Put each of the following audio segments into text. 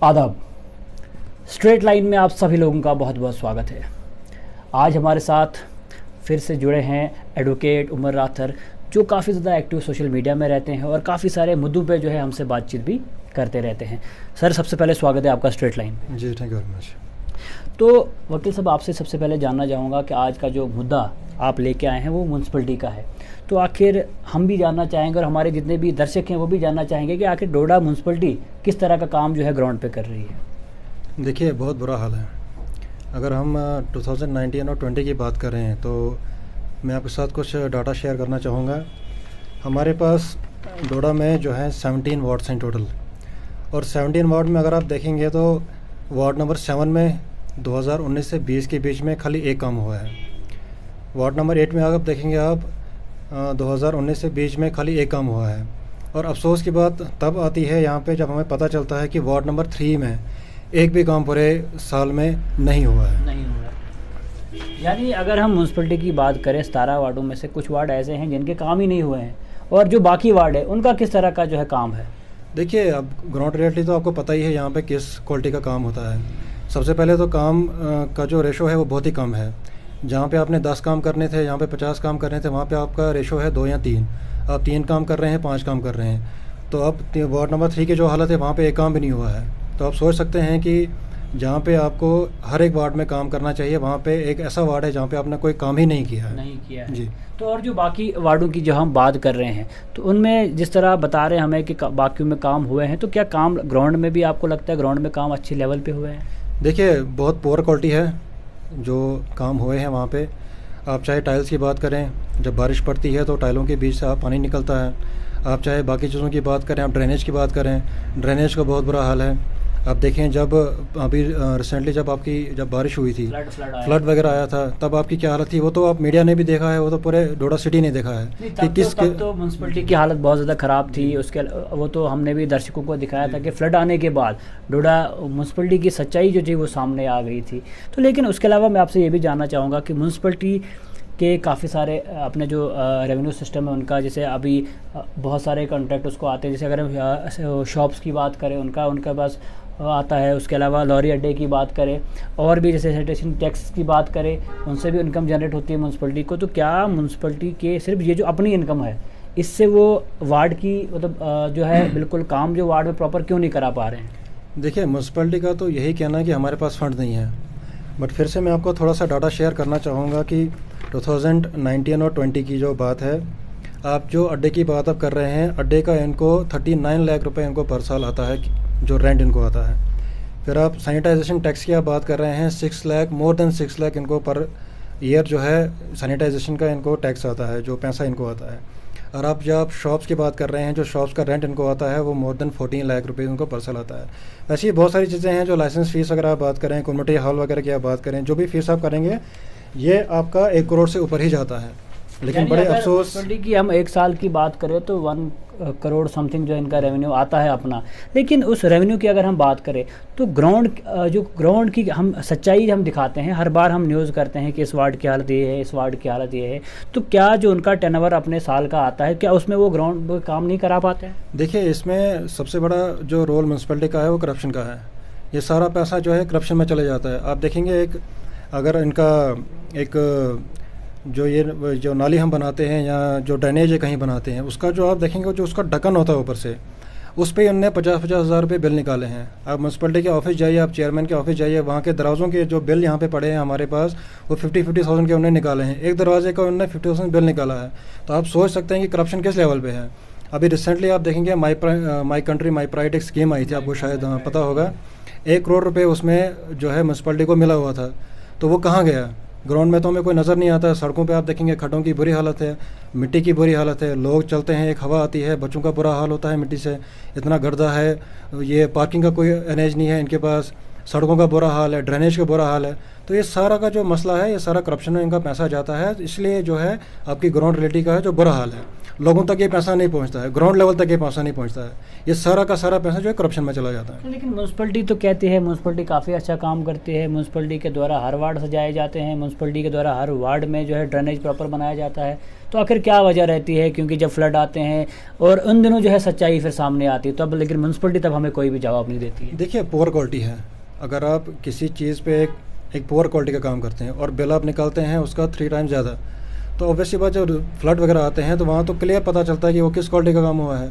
आदाब। Straight line में आप सभी लोगों का बहुत बहुत स्वागत है। आज हमारे साथ फिर से जुड़े हैं एडवोकेट उमर राथर, जो काफ़ी ज़्यादा एक्टिव सोशल मीडिया में रहते हैं और काफ़ी सारे मुद्दों पे जो है हमसे बातचीत भी करते रहते हैं। सर, सबसे पहले स्वागत है आपका स्ट्रेट लाइन में। जी, थैंक यू वेरी मच। तो वकील साहब, आपसे सबसे पहले जानना चाहूँगा कि आज का जो मुद्दा आप लेके आए हैं वो म्यूनसिपलिटी का है। तो आखिर हम भी जानना चाहेंगे और हमारे जितने भी दर्शक हैं वो भी जानना चाहेंगे कि आखिर डोडा म्यूनसिपलिटी किस तरह का काम जो है ग्राउंड पे कर रही है। देखिए, बहुत बुरा हाल है। अगर हम 2019 और 20 की बात कर रहे हैं तो मैं आपके साथ कुछ डाटा शेयर करना चाहूँगा। हमारे पास डोडा में जो है 17 वार्ड्स हैं टोटल, और 17 वार्ड में अगर आप देखेंगे तो वार्ड नंबर 7 में 2019 से 20 के बीच में खाली एक काम हुआ है। वार्ड नंबर 8 में अगर आप देखेंगे 2019 से 20 में खाली एक काम हुआ है। और अफसोस की बात तब आती है यहाँ पे जब हमें पता चलता है कि वार्ड नंबर 3 में एक भी काम पूरे साल में नहीं हुआ है। यानी अगर हम म्यूनसिपलिटी की बात करें, 17 वार्डों में से कुछ वार्ड ऐसे हैं जिनके काम ही नहीं हुए हैं, और जो बाकी वार्ड है उनका किस तरह का जो है काम है। देखिए, अब ग्राउंड रियलिटी तो आपको पता ही है यहाँ पे किस क्वालिटी का काम होता है। सबसे पहले तो काम का जो रेशो है वो बहुत ही कम है। जहाँ पे आपने 10 काम करने थे, यहाँ पे 50 काम करने थे, वहाँ पे आपका रेशो है 2 या 3। आप 3 काम कर रहे हैं, 5 काम कर रहे हैं। तो अब वार्ड नंबर 3 की जो हालत है वहाँ पे एक काम भी नहीं हुआ है। तो आप सोच सकते हैं कि जहाँ पे आपको हर एक वार्ड में काम करना चाहिए, वहाँ पे एक ऐसा वार्ड है जहाँ पे आपने कोई काम ही नहीं किया है। जी। तो और जो बाकी वार्डों की जो हम बात कर रहे हैं तो उनमें जिस तरह बता रहे हैं हमें कि बाकियों में काम हुए हैं, तो क्या काम ग्राउंड में भी आपको लगता है ग्राउंड में काम अच्छी लेवल पे हुए हैं? देखिए, बहुत पुअर क्वालिटी है जो काम हुए हैं वहाँ पे। आप चाहे टाइल्स की बात करें, जब बारिश पड़ती है तो टाइलों के बीच से पानी निकलता है। आप चाहे बाकी चीज़ों की बात करें, आप ड्रेनेज की बात करें, ड्रेनेज का बहुत बुरा हाल है। आप देखें, जब अभी रिसेंटली जब बारिश हुई थी, फ्लड वगैरह आया था, तब आपकी क्या हालत थी वो तो आप मीडिया ने भी देखा है, वो तो पूरे डोडा सिटी ने देखा है कि किस तो म्यूनसिपलिटी की हालत बहुत ज़्यादा ख़राब थी। उसके वो तो हमने भी दर्शकों को दिखाया था कि फ्लड आने के बाद डोडा म्यूनसिपलिटी की सच्चाई जो थी वो सामने आ गई थी। तो लेकिन उसके अलावा मैं आपसे ये भी जानना चाहूँगा कि म्यूनसिपलिटी के काफ़ी सारे अपने जो रेवेन्यू सिस्टम है उनका, जैसे अभी बहुत सारे कॉन्ट्रैक्ट उसको आते हैं, जैसे अगर हम शॉप्स की बात करें उनका पास आता है। उसके अलावा लॉरी अड्डे की बात करें और भी जैसे सैनिटेशन टैक्स की बात करें, उनसे भी इनकम जनरेट होती है म्यूनसिपलिटी को। तो क्या म्यूनसिपलिटी के सिर्फ ये जो अपनी इनकम है इससे वो वार्ड की मतलब जो है बिल्कुल काम जो वार्ड में प्रॉपर क्यों नहीं करा पा रहे हैं? देखिए, म्यूनसिपलिटी का तो यही कहना है कि हमारे पास फंड नहीं है। बट फिर से मैं आपको थोड़ा सा डाटा शेयर करना चाहूँगा कि 2019 और 20 की जो बात है, आप जो अड्डे की बात आप कर रहे हैं, अड्डे का इनको 39 लाख रुपए इनको पर साल आता है जो रेंट इनको आता है। फिर आप सैनिटाइजेशन टैक्स की आप बात कर रहे हैं, 6 लाख, मोर देन 6 लाख इनको पर ईयर जो है सैनिटाइजेशन का इनको टैक्स आता है, जो पैसा इनको आता है। और आप जब शॉप्स की बात कर रहे हैं, जो शॉप्स का रेंट इनको आता है वो मोर देन 14 लाख रुपए इनको पर साल आता है। ऐसी ही बहुत सारी चीज़ें हैं, जो लाइसेंस फ़ीस अगर आप बात करें, कम्युनिटी हॉल वगैरह की आप बात करें, जो भी फीस आप करेंगे ये आपका 1 करोड़ से ऊपर ही जाता है। लेकिन बड़े अफसोस की हम एक साल की बात करें तो 1 करोड़ समथिंग जो इनका रेवेन्यू आता है अपना। लेकिन उस रेवेन्यू की अगर हम बात करें तो ग्राउंड की हम सच्चाई हम दिखाते हैं, हर बार हम न्यूज़ करते हैं कि इस वार्ड की हालत ये है, इस वार्ड की हालत ये है। तो क्या जो उनका टर्नओवर अपने साल का आता है, क्या उसमें वो ग्राउंड काम नहीं करा पाते हैं? देखिए, इसमें सबसे बड़ा जो रोल म्यूनसिपलिटी का है वो करप्शन का है। ये सारा पैसा जो है करप्शन में चले जाता है। आप देखेंगे अगर इनका जो नाली हम बनाते हैं या जो ड्रेनेज कहीं बनाते हैं, उसका जो आप देखेंगे जो उसका ढक्कन होता है ऊपर से, उस पर उनने 50-50 हज़ार रुपये बिल निकाले हैं। आप म्यूनसिपलिटी के ऑफिस जाइए, आप चेयरमैन के ऑफिस जाइए, वहाँ के दरवाज़ों के जो बिल यहाँ पे पड़े हैं हमारे पास, वो 50,000 के उन्होंने निकाले हैं। एक दरवाजे का उन्होंने 50,000 बिल निकाला है। तो आप सोच सकते हैं कि करप्शन किस लेवल पे है। अभी रिसेंटली आप देखेंगे माई कंट्री माई प्राइड एक स्कीम आई थी, आपको शायद पता होगा। 1 करोड़ रुपये उसमें जो है म्यूनसिपलिटी को मिला हुआ था, तो वो कहाँ गया? ग्राउंड में तो हमें कोई नज़र नहीं आता है। सड़कों पे आप देखेंगे खड्डों की बुरी हालत है, मिट्टी की बुरी हालत है। लोग चलते हैं, एक हवा आती है, बच्चों का बुरा हाल होता है मिट्टी से, इतना गर्दा है। ये पार्किंग का कोई अरेंज नहीं है इनके पास। सड़कों का बुरा हाल है, ड्रेनेज का बुरा हाल है। तो ये सारा का जो मसला है, ये सारा करप्शन में इनका पैसा जाता है, इसलिए जो है आपकी ग्राउंड रियलिटी का है जो बुरा हाल है, लोगों तक ये पैसा नहीं पहुंचता है, ग्राउंड लेवल तक ये पैसा नहीं पहुंचता है, ये सारा का सारा पैसा जो है करप्शन में चला जाता है। लेकिन म्यूनसिपलिटी तो कहती है, म्यूनसिपलिटी काफ़ी अच्छा काम करती है, म्यूनसिपलिटी के द्वारा हर वार्ड सजाए जाते हैं, म्यूनसिपलिटी के द्वारा हर वार्ड में जो है ड्रेनेज प्रॉपर बनाया जाता है, तो आखिर क्या वजह रहती है? क्योंकि जब फ्लड आते हैं और उन दिनों जो है सच्चाई फिर सामने आती है तब, लेकिन म्यूनसिपलिटी तब हमें कोई भी जवाब नहीं देती है। देखिए, पुअर क्वालिटी है, अगर आप किसी चीज़ पे एक पुअर क्वालिटी का काम करते हैं और बिल आप निकालते हैं उसका 3 टाइम ज़्यादा, तो ऑब्वियसली बात जब फ्लड वगैरह आते हैं तो वहाँ तो क्लियर पता चलता है कि वो किस क्वालिटी का काम हुआ है।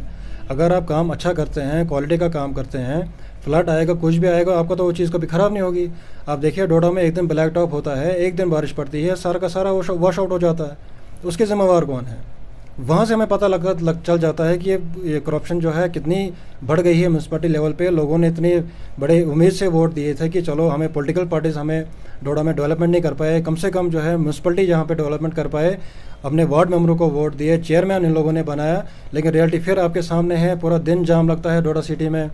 अगर आप काम अच्छा करते हैं, क्वालिटी का काम करते हैं, फ्लड आएगा कुछ भी आएगा, आपका तो वो चीज़ कभी ख़राब नहीं होगी। आप देखिए डोडा में एक दिन ब्लैक टॉप होता है, एक दिन बारिश पड़ती है, सारा का सारा वॉश आउट हो जाता है, तो उसके ज़िम्मेवार कौन है? वहाँ से हमें पता चल जाता है कि ये करप्शन जो है कितनी बढ़ गई है म्यूनसिपैलिटी लेवल पे। लोगों ने इतनी बड़े उम्मीद से वोट दिए थे कि चलो हमें पॉलिटिकल पार्टीज हमें डोडा में डेवलपमेंट नहीं कर पाए, कम से कम जो है म्यूनसिपैलिटी जहाँ पे डेवलपमेंट कर पाए, अपने वार्ड मेंबरों को वोट दिए, चेयरमैन इन लोगों ने बनाया। लेकिन रियलिटी फिर आपके सामने है, पूरा दिन जाम लगता है डोडा सिटी में,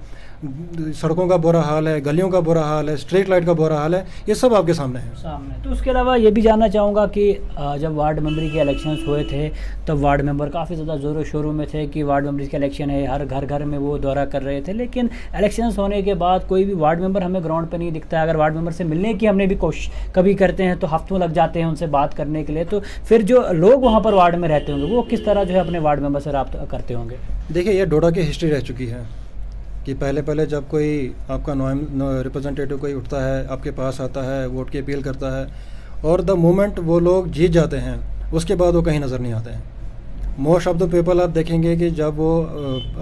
सड़कों का बुरा हाल है, गलियों का बुरा हाल है, स्ट्रीट लाइट का बुरा हाल है, ये सब आपके सामने है। तो उसके अलावा ये भी जानना चाहूँगा कि जब वार्ड मेंबर के इलेक्शंस हुए थे तब वार्ड मेंबर काफ़ी ज़्यादा ज़ोरों शोरों में थे कि वार्ड मेंबर के इलेक्शन है, हर घर घर में वो दौरा कर रहे थे, लेकिन इलेक्शंस होने के बाद कोई भी वार्ड मेंबर हमें ग्राउंड पर नहीं दिखता है। अगर वार्ड मेंबर से मिलने की हमने भी कोशिश कभी करते हैं तो हफ्तों लग जाते हैं उनसे बात करने के लिए, तो फिर जो लोग वहाँ पर वार्ड में रहते होंगे वो किस तरह जो है अपने वार्ड मेंबर से रब्ता करते होंगे? देखिए, ये डोडा की हिस्ट्री रह चुकी है कि पहले जब कोई आपका रिप्रेजेंटेटिव कोई उठता है, आपके पास आता है, वोट की अपील करता है, और द मोमेंट वो लोग जीत जाते हैं उसके बाद वो कहीं नज़र नहीं आते हैं। मोस्ट ऑफ द पीपल आप देखेंगे कि जब वो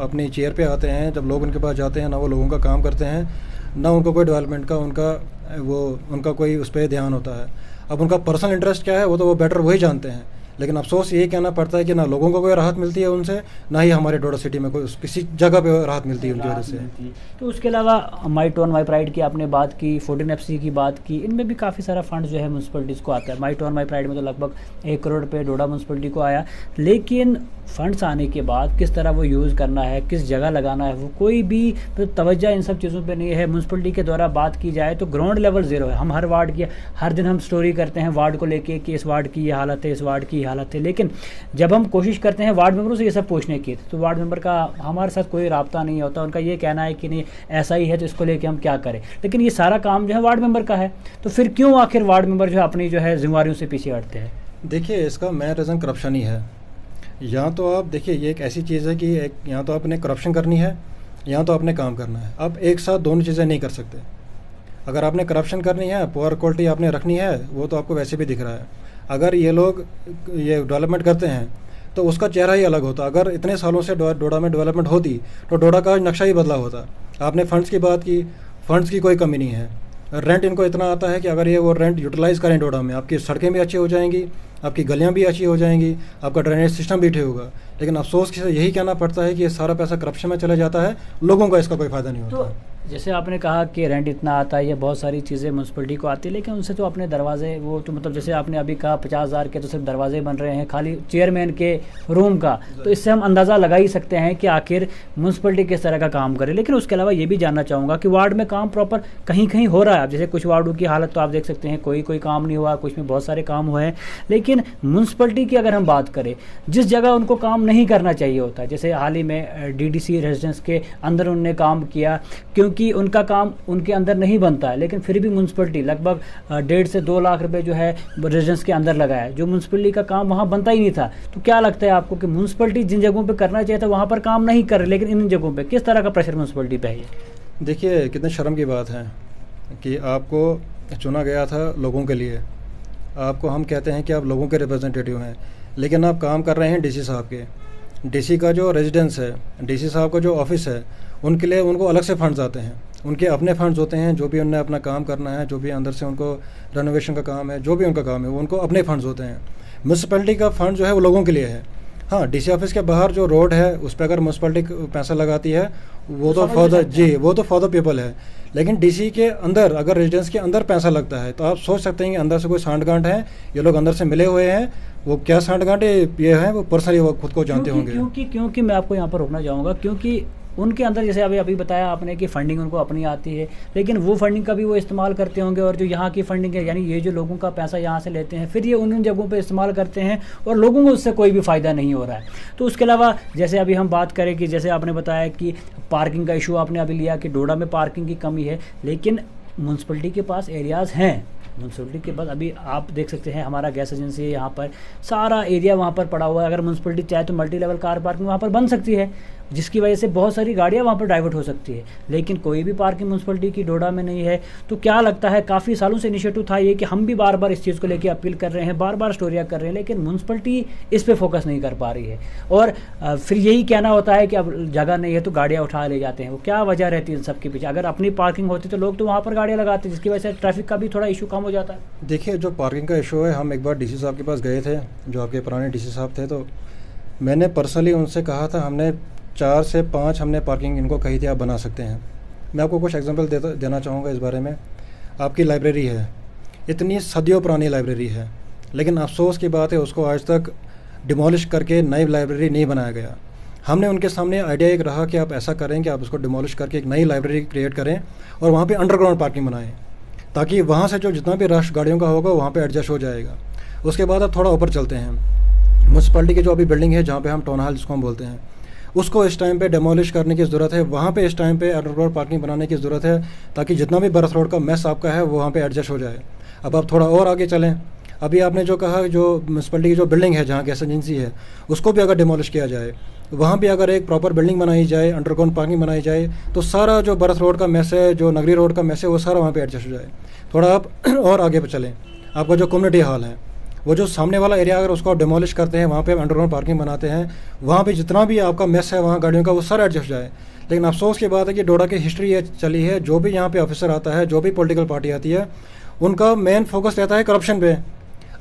अपनी चेयर पे आते हैं, जब लोग उनके पास जाते हैं, ना वो लोगों का काम करते हैं, ना उनको कोई डेवलपमेंट का उनका कोई उस पर ध्यान होता है। अब उनका पर्सनल इंटरेस्ट क्या है वो तो वो बेटर वही जानते हैं, लेकिन अफसोस ये कहना पड़ता है कि ना लोगों को कोई राहत मिलती है उनसे, ना ही हमारे डोडा सिटी में कोई किसी जगह पे राहत मिलती है उनकी वजह से। तो उसके अलावा माई टोन माई प्राइड की आपने बात की, 14FC की बात की, इनमें भी काफ़ी सारा फंड जो है म्यूनसिपलिटीज़ को आता है। माई टोन माई प्राइड में तो लगभग 1 करोड़ रुपये डोडा म्यूनसिपलिटी को आया, लेकिन फंड्स आने के बाद किस तरह वो यूज़ करना है, किस जगह लगाना है, वो कोई भी तो तवज्जो इन सब चीज़ों पे नहीं है। म्यूनसिपलिटी के द्वारा बात की जाए तो ग्राउंड लेवल ज़ीरो है। हम हर वार्ड की हर दिन हम स्टोरी करते हैं वार्ड को लेके कि इस वार्ड की ये हालत है, इस वार्ड की ये हालत है, लेकिन जब हम कोशिश करते हैं वार्ड मेंबरों से ये सब पूछने की तो वार्ड मेंबर का हमारे साथ कोई राब्ता नहीं होता। उनका ये कहना है कि नहीं ऐसा ही है तो इसको लेके हम क्या करें, लेकिन ये सारा काम जो है वार्ड मेंबर का है, तो फिर क्यों आखिर वार्ड मेंबर जो है अपनी जो है जिम्मेवारियों से पीछे हटते हैं? देखिए, इसका मेन रीज़न करप्शन ही है। यहाँ तो आप देखिए, ये एक ऐसी चीज़ है कि यहाँ तो आपने करप्शन करनी है, यहाँ तो आपने काम करना है। आप एक साथ दोनों चीज़ें नहीं कर सकते। अगर आपने करप्शन करनी है, पुअर क्वालिटी आपने रखनी है, वो तो आपको वैसे भी दिख रहा है। अगर ये लोग ये डेवलपमेंट करते हैं तो उसका चेहरा ही अलग होता। अगर इतने सालों से डोडा में डेवलपमेंट होती तो डोडा का नक्शा ही बदला होता। आपने फंड्स की बात की, फंड्स की कोई कमी नहीं है। रेंट इनको इतना आता है कि अगर ये वो रेंट यूटिलाइज़ करें डोडा में, आपकी सड़कें भी अच्छी हो जाएंगी, आपकी गलियां भी अच्छी हो जाएंगी, आपका ड्रेनेज सिस्टम भी ठीक होगा। लेकिन अफसोस से यही कहना पड़ता है कि ये सारा पैसा करप्शन में चला जाता है, लोगों का इसका कोई फ़ायदा नहीं होता। तो जैसे आपने कहा कि रेंट इतना आता है, ये बहुत सारी चीज़ें म्यूनसिपलिटी को आती है, लेकिन उनसे तो अपने दरवाजे वो तो मतलब जैसे आपने अभी कहा 50,000 के तो सिर्फ दरवाजे बन रहे हैं खाली चेयरमैन के रूम का, तो इससे हम अंदाज़ा लगा ही सकते हैं कि आखिर म्यूनसिपलिटी किस तरह का काम करे। लेकिन उसके अलावा ये भी जानना चाहूँगा कि वार्ड में काम प्रॉपर कहीं कहीं हो रहा है। जैसे कुछ वार्डों की हालत तो आप देख सकते हैं कोई काम नहीं हुआ, कुछ में बहुत सारे काम हुए हैं, लेकिन म्यूनसिपलिटी की अगर हम बात करें जिस जगह उनको काम नहीं करना चाहिए होता है, जैसे हाल ही में DDC रेजिडेंस के अंदर उन्होंने काम किया क्योंकि उनका काम उनके अंदर नहीं बनता है, लेकिन फिर भी म्यूनसिपलिटी लगभग 1.5 से 2 लाख रुपए जो है रेजिडेंस के अंदर लगाया, जो म्यूनसिपलिटी का काम वहाँ बनता ही नहीं था। तो क्या लगता है आपको कि म्यूनसिपलिटी जिन जगहों पे करना चाहिए था वहाँ पर काम नहीं कर रहे, लेकिन इन जगहों पे किस तरह का प्रेशर म्यूनसिपलिटी पे है? देखिए, कितने शर्म की बात है कि आपको चुना गया था लोगों के लिए, आपको हम कहते हैं कि आप लोगों के रिप्रेजेंटेटिव हैं, लेकिन आप काम कर रहे हैं DC साहब के। DC का जो रेजिडेंस है, DC साहब का जो ऑफिस है, उनके लिए उनको अलग से फंड्स आते हैं, उनके अपने फंड्स होते हैं। जो भी उन्हें अपना काम करना है, जो भी अंदर से उनको रेनोवेशन का काम है, जो भी उनका काम है, वो उनको अपने फंड्स होते हैं। म्यूनसिपैलिटी का फंड जो है वो लोगों के लिए है। हाँ, DC ऑफिस के बाहर जो रोड है उस पर अगर म्यूनसिपैलिटी पैसा लगाती है वो तो फॉर द पीपल है, लेकिन DC के अंदर अगर रेजिडेंस के अंदर पैसा लगता है तो आप सोच सकते हैं कि अंदर से कोई सांठगांठ है, ये लोग अंदर से मिले हुए हैं। वो क्या सांठगांठ ये है वो पर्सनली वो खुद को जानते होंगे। क्योंकि मैं आपको यहाँ पर रोकना चाहूँगा, क्योंकि उनके अंदर जैसे अभी अभी बताया आपने कि फंडिंग उनको अपनी आती है, लेकिन वो फंडिंग का भी वो इस्तेमाल करते होंगे, और जो यहाँ की फंडिंग है यानी ये जो लोगों का पैसा यहाँ से लेते हैं फिर ये उन जगहों पर इस्तेमाल करते हैं और लोगों को उससे कोई भी फ़ायदा नहीं हो रहा है। तो उसके अलावा जैसे अभी हम बात करें कि जैसे आपने बताया कि पार्किंग का इशू आपने अभी लिया कि डोडा में पार्किंग की कमी है, लेकिन म्यूनसिपलिटी के पास एरियाज़ हैं। म्यूनसिपलिटी के पास अभी आप देख सकते हैं हमारा गैस एजेंसी है, यहाँ पर सारा एरिया वहाँ पर पड़ा हुआ है। अगर म्यूनसिपलिटी चाहे तो मल्टी लेवल कार पार्किंग वहाँ पर बन सकती है, जिसकी वजह से बहुत सारी गाड़ियाँ वहाँ पर डाइवर्ट हो सकती है, लेकिन कोई भी पार्किंग म्यूनसिपलिटी की डोडा में नहीं है। तो क्या लगता है, काफ़ी सालों से इनिशिएटिव था ये कि हम भी बार बार इस चीज़ को लेकर अपील कर रहे हैं, बार बार स्टोरियाँ कर रहे हैं, लेकिन म्यूनसिपलिटी इस पर फोकस नहीं कर पा रही है, और फिर यही कहना होता है कि अब जगह नहीं है तो गाड़ियाँ उठा ले जाते हैं। वो क्या वजह रहती है इन सब के पीछे? अगर अपनी पार्किंग होती तो लोग तो वहाँ पर गाड़ियाँ लगाते, जिसकी वजह से ट्रैफिक का भी थोड़ा इशू कम हो जाता है। देखिए, जो पार्किंग का इशू है, हम एक बार डीसी साहब के पास गए थे, जो आपके पुराने डीसी साहब थे, तो मैंने पर्सनली उनसे कहा था, हमने 4 से 5 हमने पार्किंग इनको कही थी आप बना सकते हैं। मैं आपको कुछ एग्जांपल देना चाहूँगा इस बारे में। आपकी लाइब्रेरी है, इतनी सदियों पुरानी लाइब्रेरी है, लेकिन अफसोस की बात है उसको आज तक डिमोलिश करके नई लाइब्रेरी नहीं बनाया गया। हमने उनके सामने आइडिया एक रहा कि आप ऐसा करें कि आप उसको डिमोलिश करके एक नई लाइब्रेरी क्रिएट करें और वहाँ पे अंडरग्राउंड पार्किंग बनाएं, ताकि वहाँ से जो जितना भी रश गाड़ियों का होगा वहाँ पे एडजस्ट हो जाएगा। उसके बाद अब थोड़ा ऊपर चलते हैं। म्यूनसिपलिटी की जो अभी बिल्डिंग है, जहाँ पे हम टाउन हॉल जिसको हम बोलते हैं, उसको इस टाइम पे डेमोलिश करने की ज़रूरत है। वहाँ पे इस टाइम पे अंडरग्राउंड पार्किंग बनाने की ज़रूरत है, ताकि जितना भी बरस रोड का मैस आपका है वो वहाँ पे एडजस्ट हो जाए। अब आप थोड़ा और आगे चलें, अभी आपने जो कहा, जो म्यूनसिपलिटी की जो बिल्डिंग है जहाँ गैस एजेंसी है, उसको भी अगर डिमोलिश किया जाए, वहाँ भी अगर एक प्रॉपर बिल्डिंग बनाई जाए, अंडरग्राउंड पार्किंग बनाई जाए, तो सारा जो बरस रोड का मैस है, जो नगरी रोड का मैस है, वो सारा वहाँ पे एडजस्ट हो जाए। थोड़ा आप और आगे पर चलें, आपका जो कम्युनिटी हॉल है, वो जो सामने वाला एरिया अगर उसको आप डिमोलिश करते हैं, वहाँ पे अंडरग्राउंड पार्किंग बनाते हैं, वहाँ पे जितना भी आपका मैस है वहाँ गाड़ियों का, वो सारा एडजस्ट हो जाए। लेकिन अफसोस की बात है कि डोडा की हिस्ट्री ये चली है, जो भी यहाँ पे ऑफिसर आता है, जो भी पॉलिटिकल पार्टी आती है, उनका मेन फोकस रहता है करप्शन पे।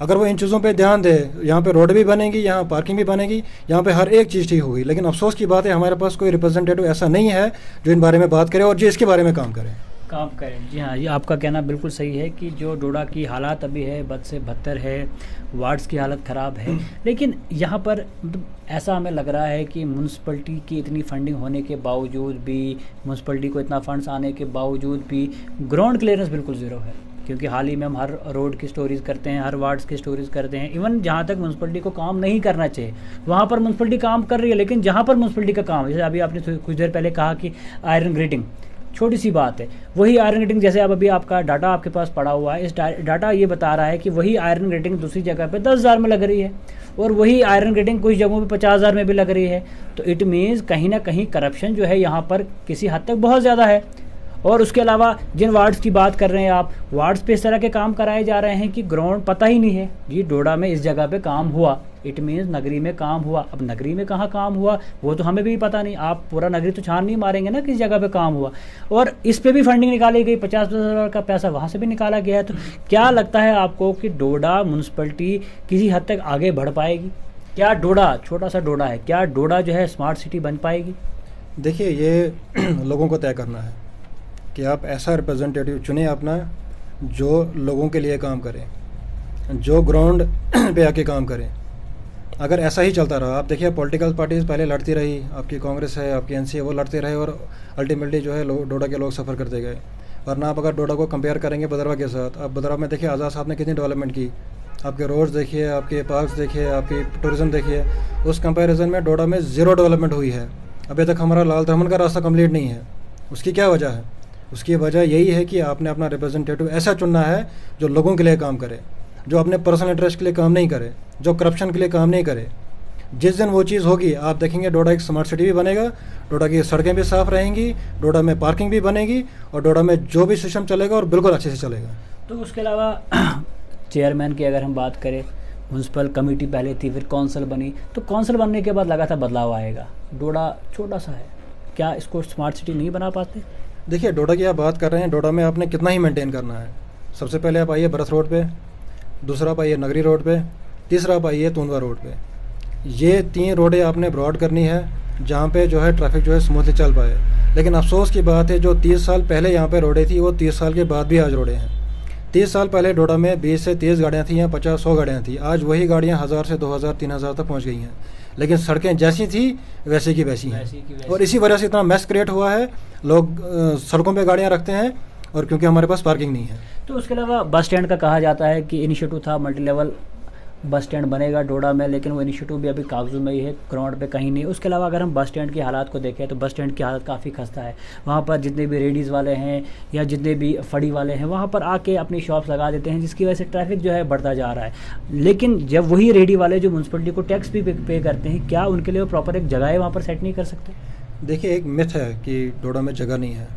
अगर वो इन चीज़ों पे ध्यान दे, यहाँ पे रोड भी बनेगी, यहाँ पार्किंग भी बनेगी, यहाँ पे हर एक चीज़ ठीक होगी। लेकिन अफसोस की बात है हमारे पास कोई रिप्रेजेंटेटिव ऐसा नहीं है जो इन बारे में बात करे और जो इसके बारे में काम करें। जी हाँ, ये आपका कहना बिल्कुल सही है कि जो डोडा की हालात अभी है बद से बदतर है, वार्ड्स की हालत ख़राब है, लेकिन यहाँ पर मतलब ऐसा हमें लग रहा है कि म्यूनसिपलिटी की इतनी फंडिंग होने के बावजूद भी, म्यूनसिपलिटी को इतना फंड्स आने के बावजूद भी ग्राउंड क्लियरेंस बिल्कुल ज़ीरो है। क्योंकि हाल ही में हम हर रोड की स्टोरीज़ करते हैं, हर वार्ड्स की स्टोरीज़ करते हैं। इवन जहाँ तक म्यूनसिपलिटी को काम नहीं करना चाहिए वहाँ पर म्यूनसिपलिटी काम कर रही है, लेकिन जहाँ पर म्यूनसिपलिटी का काम, जैसे अभी आपने कुछ देर पहले कहा कि आयरन ग्रेटिंग, छोटी सी बात है, वही आयरन ग्रेटिंग, जैसे अब अभी आपका डाटा आपके पास पड़ा हुआ है, इस डाटा ये बता रहा है कि वही आयरन ग्रेटिंग दूसरी जगह पे 10,000 में लग रही है, और वही आयरन ग्रेटिंग कुछ जगहों पे 50,000 में भी लग रही है। तो इट मीन्स कहीं ना कहीं करप्शन जो है यहाँ पर किसी हद तक बहुत ज़्यादा है। और उसके अलावा जिन वार्ड्स की बात कर रहे हैं आप, वार्ड्स पे इस तरह के काम कराए जा रहे हैं कि ग्राउंड पता ही नहीं है जी डोडा में इस जगह पे काम हुआ, इट मीन्स नगरी में काम हुआ। अब नगरी में कहाँ काम हुआ वो तो हमें भी पता नहीं, आप पूरा नगरी तो छान नहीं मारेंगे ना किस जगह पे काम हुआ। और इस पे भी फंडिंग निकाली गई, 50,000 का पैसा वहाँ से भी निकाला गया है। तो क्या लगता है आपको कि डोडा म्यूनसिपलिटी किसी हद तक आगे बढ़ पाएगी? क्या डोडा, छोटा सा डोडा है, क्या डोडा जो है स्मार्ट सिटी बन पाएगी? देखिए, ये लोगों को तय करना है कि आप ऐसा रिप्रेजेंटेटिव चुने अपना जो लोगों के लिए काम करे, जो ग्राउंड पे आके काम करे। अगर ऐसा ही चलता रहा, आप देखिए पॉलिटिकल पार्टीज पहले लड़ती रही, आपकी कांग्रेस है, आपकी एनसी है, वो लड़ते रहे और अल्टीमेटली जो है डोडा के लोग सफ़र करते गए। वरना आप अगर डोडा को कंपेयर करेंगे भद्रवा के साथ, आप भद्रवा में देखिए आज़ाद साहब ने कितनी डेवलपमेंट की, आपके रोड्स देखिए, आपके पार्क्स देखिए, आपकी टूरिज़्म देखिए, उस कंपैरिजन में डोडा में ज़ीरो डेवलपमेंट हुई है। अभी तक हमारा लाल दमन का रास्ता कंप्लीट नहीं है। उसकी क्या वजह है? उसकी वजह यही है कि आपने अपना रिप्रेजेंटेटिव ऐसा चुनना है जो लोगों के लिए काम करे, जो अपने पर्सनल इंटरेस्ट के लिए काम नहीं करे, जो करप्शन के लिए काम नहीं करे। जिस दिन वो चीज़ होगी आप देखेंगे डोडा एक स्मार्ट सिटी भी बनेगा, डोडा की सड़कें भी साफ़ रहेंगी, डोडा में पार्किंग भी बनेगी और डोडा में जो भी सिस्टम चलेगा और बिल्कुल अच्छे से चलेगा। तो उसके अलावा चेयरमैन की अगर हम बात करें, म्यूनसिपल कमेटी पहले थी, फिर कौंसिल बनी, तो कौंसिल बनने के बाद लगा था बदलाव आएगा। डोडा छोटा सा है, क्या इसको स्मार्ट सिटी नहीं बना पाते? देखिए, डोडा की आप बात कर रहे हैं, डोडा में आपने कितना ही मेंटेन करना है। सबसे पहले आप आइए बरस रोड पे, दूसरा आप आइए नगरी रोड पे, तीसरा आप आइए तुंदवा रोड पे। ये 3 रोडें आपने ब्रॉड करनी है जहाँ पे जो है ट्रैफिक जो है स्मूथली चल पाए। लेकिन अफसोस की बात है जो 30 साल पहले यहाँ पे रोडें थी वो 30 साल के बाद भी आज रोडें हैं। 30 साल पहले डोडा में 20 से 30 गाड़ियाँ थी या 50-100 गाड़ियाँ थी, आज वही गाड़ियाँ 1000 से 2000 3000 तक पहुँच गई हैं। लेकिन सड़कें जैसी थी वैसे की वैसी हैं, और इसी वजह से इतना मैस क्रिएट हुआ है। लोग सड़कों पे गाड़ियाँ रखते हैं, और क्योंकि हमारे पास पार्किंग नहीं है। तो उसके अलावा बस स्टैंड का कहा जाता है कि इनिशिएटिव था मल्टी लेवल बस स्टैंड बनेगा डोडा में, लेकिन वो इनिशिएटिव भी अभी कागजों में ही है, ग्राउंड पे कहीं नहीं। उसके अलावा अगर हम बस स्टैंड की हालात को देखें तो बस स्टैंड की हालत काफ़ी खस्ता है। वहाँ पर जितने भी रेडीज़ वाले हैं या जितने भी फड़ी वाले हैं वहाँ पर आके अपनी शॉप्स लगा देते हैं, जिसकी वजह से ट्रैफिक जो है बढ़ता जा रहा है। लेकिन जब वही रेडी वाले जो म्यूनसिपलिटी को टैक्स भी पे करते हैं, क्या उनके लिए वो प्रॉपर एक जगह है वहाँ पर सेट नहीं कर सकते? देखिए, एक मिथ है कि डोडा में जगह नहीं है।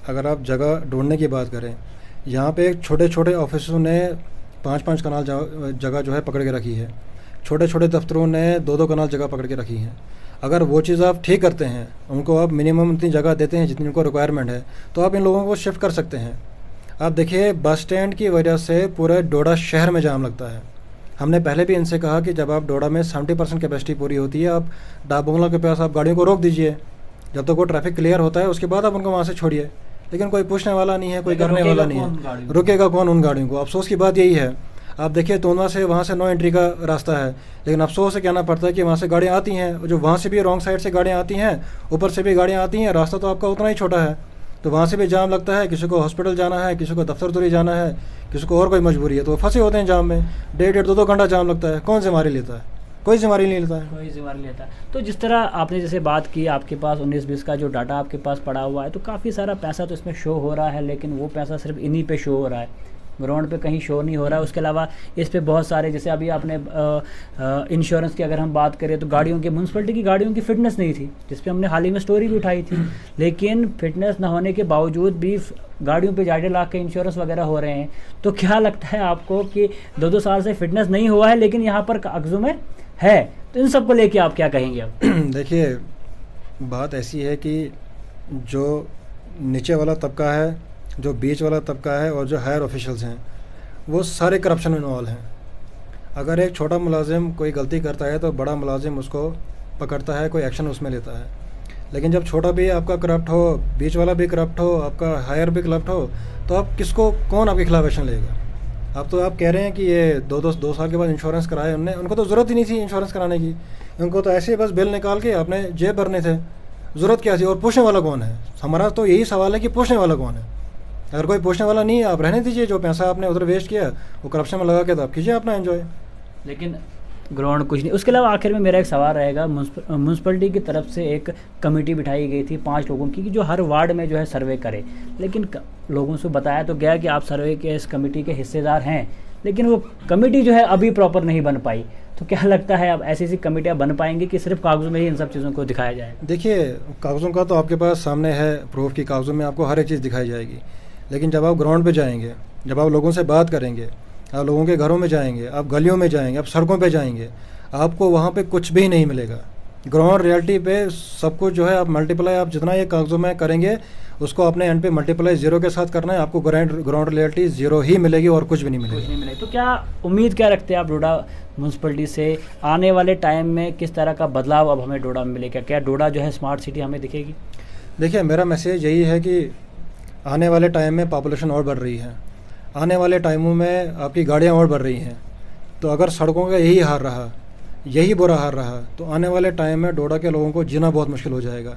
अगर आप जगह ढूंढने की बात करें, यहाँ पे छोटे छोटे ऑफिसों ने 5-5 कनाल जगह जो है पकड़ के रखी है। छोटे छोटे दफ्तरों ने 2-2 कनाल जगह पकड़ के रखी है। अगर वो चीज़ आप ठीक करते हैं, उनको आप मिनिमम इतनी जगह देते हैं जितनी उनको रिक्वायरमेंट है, तो आप इन लोगों को शिफ्ट कर सकते हैं। आप देखिए, बस स्टैंड की वजह से पूरे डोडा शहर में जाम लगता है। हमने पहले भी इनसे कहा कि जब आप डोडा में 70% कैपेसिटी पूरी होती है, आप डाक बंगला के पास आप गाड़ियों को रोक दीजिए। जब तक वो ट्रैफिक क्लियर होता है उसके बाद आप उनको वहाँ से छोड़िए। लेकिन कोई पूछने वाला नहीं है, कोई करने वाला नहीं है। रुकेगा कौन उन गाड़ियों को? अफसोस की बात यही है। आप देखिए, तोंदवा से वहाँ से नो एंट्री का रास्ता है, लेकिन अफसोस से कहना पड़ता है कि वहाँ से गाड़ियाँ आती हैं, जो वहाँ से भी रॉन्ग साइड से गाड़ियाँ आती हैं, ऊपर से भी गाड़ियाँ आती हैं। रास्ता तो आपका उतना ही छोटा है, तो वहाँ से भी जाम लगता है। किसी को हॉस्पिटल जाना है, किसी को दफ्तर तुरी जाना है, किसी को और कोई मजबूरी है, तो वो फंसे होते हैं जाम में। 1.5-2 घंटा जाम लगता है। कौन जिम्मेदारी लेता है? कोई जिम्मेदारी नहीं लेता है। कोई जिम्मेदारी लेता है। तो जिस तरह आपने जैसे बात की, आपके पास 19-20 का जो डाटा आपके पास पड़ा हुआ है, तो काफ़ी सारा पैसा तो इसमें शो हो रहा है, लेकिन वो पैसा सिर्फ इन्हीं पे शो हो रहा है, ग्राउंड पे कहीं शो नहीं हो रहा है। उसके अलावा इस पे बहुत सारे, जैसे अभी आपने इंश्योरेंस की अगर हम बात करें तो गाड़ियों की, म्यूनसिपलिटी की गाड़ियों की फिटनेस नहीं थी, जिस पे हमने हाल ही में स्टोरी भी उठाई थी। लेकिन फिटनेस ना होने के बावजूद भी गाड़ियों पे 1.5 लाख के इंश्योरेंस वगैरह हो रहे हैं। तो क्या लगता है आपको कि 2-2 साल से फिटनेस नहीं हुआ है, लेकिन यहाँ पर कागजों में है, तो इन सब को लेके आप क्या कहेंगे अब? देखिए, बात ऐसी है कि जो नीचे वाला तबका है, जो बीच वाला तबका है, और जो हायर ऑफिशियल्स हैं, वो सारे करप्शन में इन्वॉल्व हैं। अगर एक छोटा मुलाजिम कोई गलती करता है तो बड़ा मुलाजिम उसको पकड़ता है, कोई एक्शन उसमें लेता है। लेकिन जब छोटा भी आपका करप्ट हो, बीच वाला भी करप्ट हो, आपका हायर भी करप्ट हो, तो आप किसको, कौन आपके खिलाफ एक्शन लेगा? आप कह रहे हैं कि ये 2 साल के बाद इंश्योरेंस कराए उनने, उनको तो ज़रूरत ही नहीं थी इंश्योरेंस कराने की। उनको तो ऐसे ही बस बिल निकाल के अपने जेब भरने थे, ज़रूरत क्या थी? और पूछने वाला कौन है? हमारा तो यही सवाल है कि पूछने वाला कौन है। अगर कोई पूछने वाला नहीं है, आप रहने दीजिए। जो पैसा आपने उधर वेस्ट किया वो करप्शन में लगा के, तो आप कीजिए अपना एंजॉय। लेकिन ग्राउंड कुछ नहीं। उसके अलावा आखिर में मेरा एक सवाल रहेगा, म्यूनसिपलिटी की तरफ से एक कमेटी बिठाई गई थी 5 लोगों की, कि जो हर वार्ड में जो है सर्वे करे। लेकिन लोगों से बताया तो गया कि आप सर्वे के इस कमेटी के हिस्सेदार हैं, लेकिन वो कमेटी जो है अभी प्रॉपर नहीं बन पाई। तो क्या लगता है अब ऐसी कमेटियाँ बन पाएंगी कि सिर्फ कागजों में ही इन सब चीज़ों को दिखाया जाए? देखिए, कागज़ों का तो आपके पास सामने है प्रूफ की, कागज़ों में आपको हर एक चीज़ दिखाई जाएगी। लेकिन जब आप ग्राउंड पे जाएंगे, जब आप लोगों से बात करेंगे, आप लोगों के घरों में जाएंगे, आप गलियों में जाएंगे, आप सड़कों पे जाएंगे, आपको वहाँ पे कुछ भी नहीं मिलेगा। ग्राउंड रियलिटी पे सब कुछ जो है आप मल्टीप्लाई, आप जितना ये कागजों में करेंगे उसको अपने एंड पे मल्टीप्लाई 0 के साथ करना है, आपको ग्राउंड रियलिटी 0 ही मिलेगी और कुछ भी नहीं मिलेगी। तो क्या उम्मीद क्या रखते हैं आप डोडा म्यूनसिपलिटी से? आने वाले टाइम में किस तरह का बदलाव अब हमें डोडा में मिलेगा? क्या डोडा जो है स्मार्ट सिटी हमें दिखेगी? देखिए, मेरा मैसेज यही है कि आने वाले टाइम में पॉपुलेशन और बढ़ रही है, आने वाले टाइमों में आपकी गाड़ियाँ और बढ़ रही हैं। तो अगर सड़कों का यही हाल रहा, यही बुरा हाल रहा, तो आने वाले टाइम में डोडा के लोगों को जीना बहुत मुश्किल हो जाएगा।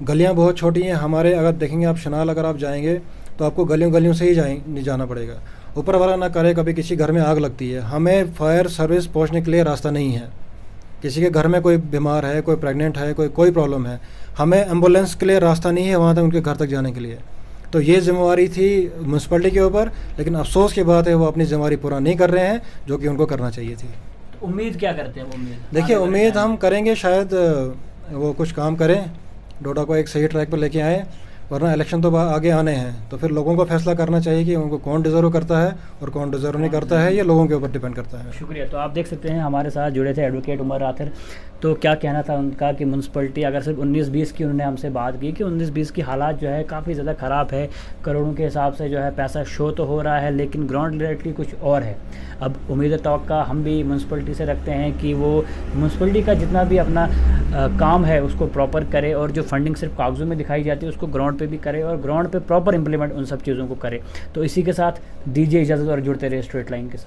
गलियाँ बहुत छोटी हैं हमारे, अगर देखेंगे आप शनाल अगर आप जाएंगे तो आपको गलियों से ही जाना पड़ेगा। ऊपर वाला ना करे कभी किसी घर में आग लगती है, हमें फायर सर्विस पहुंचने के लिए रास्ता नहीं है। किसी के घर में कोई बीमार है, कोई प्रेग्नेंट है, कोई प्रॉब्लम है, हमें एम्बुलेंस के लिए रास्ता नहीं है वहाँ तक, उनके घर तक जाने के लिए। तो ये जिम्मेवारी थी म्यूनसिपलिटी के ऊपर, लेकिन अफसोस की बात है वो अपनी जिम्मेवारी पूरा नहीं कर रहे हैं, जो कि उनको करना चाहिए थी। तो उम्मीद क्या करते हैं? उम्मीद देखिए, उम्मीद हम करेंगे शायद वो कुछ काम करें, डोडा को एक सही ट्रैक पर लेके आए, वरना इलेक्शन तो आगे आने हैं, तो फिर लोगों को फैसला करना चाहिए कि उनको कौन डिज़र्व करता है और कौन डिज़र्व नहीं करता है। ये लोगों के ऊपर डिपेंड करता है। शुक्रिया। तो आप देख सकते हैं हमारे साथ जुड़े थे एडवोकेट उमर आथिर। तो क्या कहना था उनका कि म्यूनसिपलिटी अगर सिर्फ 19-20 की उन्होंने हमसे बात की कि 19-20 की हालात जो है काफ़ी ज़्यादा ख़राब है, करोड़ों के हिसाब से जो है पैसा शो तो हो रहा है, लेकिन ग्राउंड रियलिटी कुछ और है। अब उम्मीद तवक्का हम भी म्यूनसिपलिटी से रखते हैं कि वो म्यूनसिपलिटी का जितना भी अपना काम है उसको प्रॉपर करे, और जो फंडिंग सिर्फ कागजों में दिखाई जाती है उसको ग्राउंड पे भी करे, और ग्राउंड पे प्रॉपर इंप्लीमेंट उन सब चीज़ों को करे। तो इसी के साथ दीजिए इजाज़त और जुड़ते रहे स्ट्रेट लाइन के साथ।